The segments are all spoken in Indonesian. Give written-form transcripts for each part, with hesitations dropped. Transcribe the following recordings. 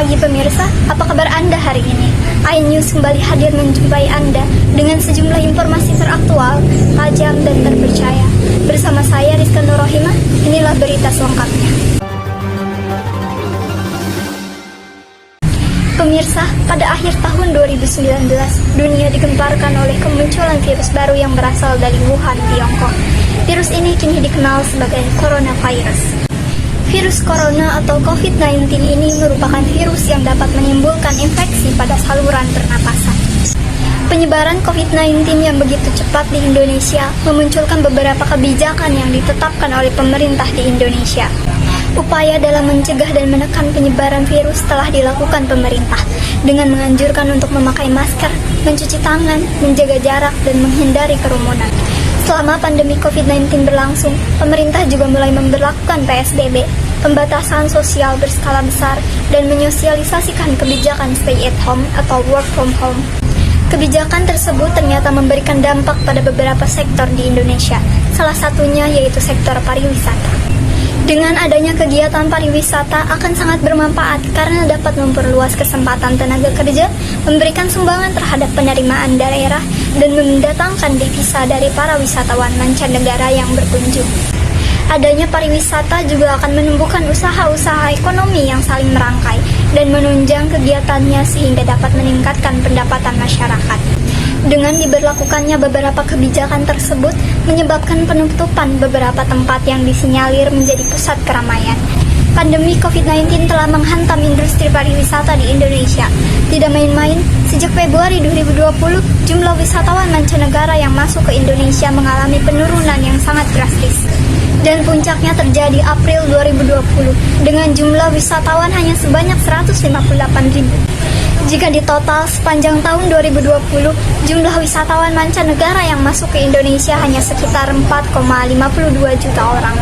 pagi pemirsa, apa kabar Anda hari ini? iNews kembali hadir menjumpai Anda dengan sejumlah informasi teraktual, tajam dan terpercaya. Bersama saya Rizka Nurrohimah, inilah berita selengkapnya. Pemirsa, pada akhir tahun 2019, dunia digemparkan oleh kemunculan virus baru yang berasal dari Wuhan, Tiongkok. Virus ini kini dikenal sebagai coronavirus. Virus corona atau COVID-19 ini merupakan virus yang dapat menimbulkan infeksi pada saluran pernapasan. Penyebaran COVID-19 yang begitu cepat di Indonesia memunculkan beberapa kebijakan yang ditetapkan oleh pemerintah di Indonesia. Upaya dalam mencegah dan menekan penyebaran virus telah dilakukan pemerintah dengan menganjurkan untuk memakai masker, mencuci tangan, menjaga jarak, dan menghindari kerumunan. Selama pandemi COVID-19 berlangsung, pemerintah juga mulai memberlakukan PSBB, pembatasan sosial berskala besar, dan menyosialisasikan kebijakan stay at home atau work from home. Kebijakan tersebut ternyata memberikan dampak pada beberapa sektor di Indonesia, salah satunya yaitu sektor pariwisata. Dengan adanya kegiatan pariwisata akan sangat bermanfaat karena dapat memperluas kesempatan tenaga kerja, memberikan sumbangan terhadap penerimaan daerah, dan mendatangkan devisa dari para wisatawan mancanegara yang berkunjung. Adanya pariwisata juga akan menumbuhkan usaha-usaha ekonomi yang saling merangkai dan menunjang kegiatannya sehingga dapat meningkatkan pendapatan masyarakat. Dengan diberlakukannya beberapa kebijakan tersebut menyebabkan penutupan beberapa tempat yang disinyalir menjadi pusat keramaian. Pandemi COVID-19 telah menghantam industri pariwisata di Indonesia. Tidak main-main, sejak Februari 2020, jumlah wisatawan mancanegara yang masuk ke Indonesia mengalami penurunan yang sangat drastis. Dan puncaknya terjadi April 2020 dengan jumlah wisatawan hanya sebanyak 158.000. Jika ditotal sepanjang tahun 2020, jumlah wisatawan mancanegara yang masuk ke Indonesia hanya sekitar 4,52 juta orang.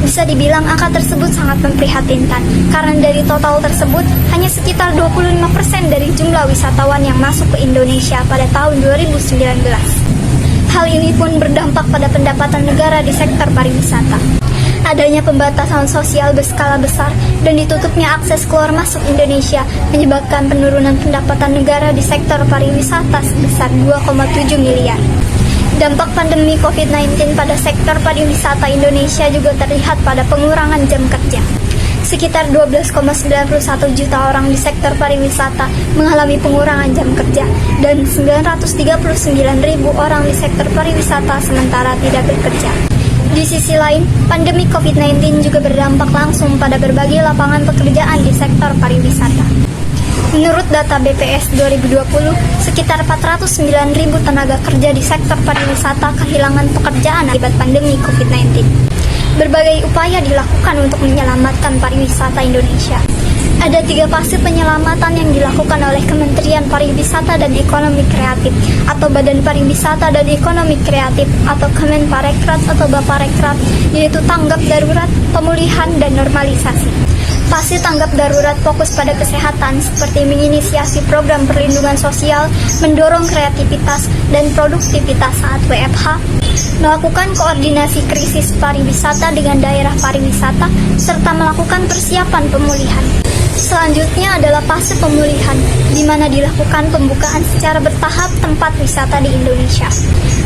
Bisa dibilang angka tersebut sangat memprihatinkan, karena dari total tersebut hanya sekitar 25% dari jumlah wisatawan yang masuk ke Indonesia pada tahun 2019. Hal ini pun berdampak pada pendapatan negara di sektor pariwisata. Adanya pembatasan sosial berskala besar dan ditutupnya akses keluar masuk Indonesia menyebabkan penurunan pendapatan negara di sektor pariwisata sebesar 2,7 miliar. Dampak pandemi COVID-19 pada sektor pariwisata Indonesia juga terlihat pada pengurangan jam kerja. Sekitar 12,91 juta orang di sektor pariwisata mengalami pengurangan jam kerja dan 939.000 orang di sektor pariwisata sementara tidak bekerja. Di sisi lain, pandemi COVID-19 juga berdampak langsung pada berbagai lapangan pekerjaan di sektor pariwisata. Menurut data BPS 2020, sekitar 409.000 tenaga kerja di sektor pariwisata kehilangan pekerjaan akibat pandemi COVID-19. Berbagai upaya dilakukan untuk menyelamatkan pariwisata Indonesia. Ada 3 fase penyelamatan yang dilakukan oleh Kementerian Pariwisata dan Ekonomi Kreatif atau Badan Pariwisata dan Ekonomi Kreatif atau Kemenparekraf atau Baparekraf, yaitu tanggap darurat, pemulihan, dan normalisasi. Fase tanggap darurat fokus pada kesehatan seperti menginisiasi program perlindungan sosial, mendorong kreativitas dan produktivitas saat WFH, melakukan koordinasi krisis pariwisata dengan daerah pariwisata, serta melakukan persiapan pemulihan. Selanjutnya adalah fase pemulihan, di mana dilakukan pembukaan secara bertahap tempat wisata di Indonesia.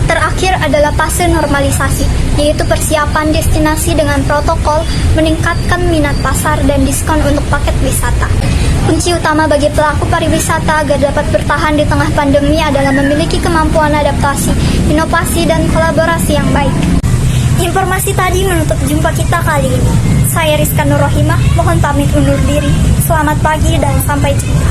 Terakhir adalah fase normalisasi, yaitu persiapan destinasi dengan protokol, meningkatkan minat pasar dan diskon untuk paket wisata. Kunci utama bagi pelaku pariwisata agar dapat bertahan di tengah pandemi adalah memiliki kemampuan adaptasi, inovasi, dan kolaborasi yang baik. Informasi tadi menutup jumpa kita kali ini. Saya Rizka Nurrohimah, mohon pamit undur diri. Selamat pagi dan sampai jumpa.